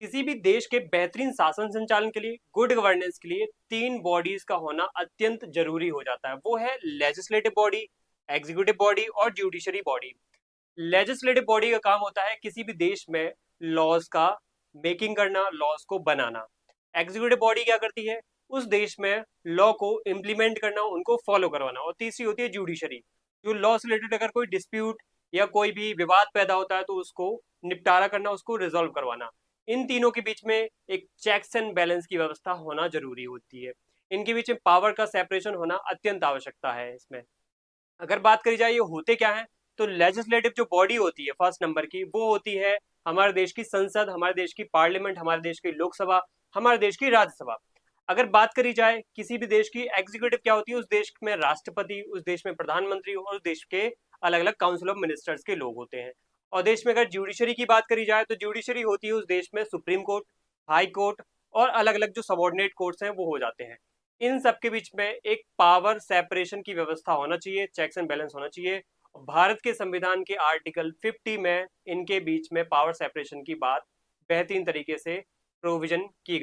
किसी भी देश के बेहतरीन शासन संचालन के लिए, गुड गवर्नेंस के लिए 3 बॉडीज का होना अत्यंत जरूरी हो जाता है। वो है लेजिस्लेटिव बॉडी, एग्जीक्यूटिव बॉडी और जुडिशरी बॉडी। लेजिस्लेटिव बॉडी का काम होता है किसी भी देश में लॉज का मेकिंग करना, लॉज को बनाना। एग्जीक्यूटिव बॉडी क्या करती है? उस देश में लॉ को इम्प्लीमेंट करना, उनको फॉलो करवाना। और तीसरी होती है जुडिशरी, जो लॉ से रिलेटेड अगर कोई डिस्प्यूट या कोई भी विवाद पैदा होता है तो उसको निपटारा करना, उसको रिजॉल्व करवाना। इन तीनों के बीच में एक चेक्स एंड बैलेंस की व्यवस्था होना जरूरी होती है। इनके बीच में पावर का सेपरेशन होना अत्यंत आवश्यकता है। इसमें अगर बात करी जाए ये होते क्या है, तो लेजिस्लेटिव जो बॉडी होती है फर्स्ट नंबर की, वो होती है हमारे देश की संसद, हमारे देश की पार्लियामेंट, हमारे देश की लोकसभा, हमारे देश की राज्यसभा। अगर बात करी जाए किसी भी देश की, एग्जीक्यूटिव क्या होती है? उस देश में राष्ट्रपति, उस देश में प्रधानमंत्री और उस देश के अलग अलग काउंसिल ऑफ मिनिस्टर्स के लोग होते हैं। और देश में अगर जुडिशरी की बात करी जाए तो जुडिशरी होती है उस देश में सुप्रीम कोर्ट, हाई कोर्ट और अलग अलग जो सबॉर्डिनेट कोर्ट्स हैं वो हो जाते हैं। इन सब के बीच में एक पावर सेपरेशन की व्यवस्था होना चाहिए, चेक्स एंड बैलेंस होना चाहिए। भारत के संविधान के आर्टिकल 50 में इनके बीच में पावर सेपरेशन की बात बेहतरीन तरीके से प्रोविजन की गई।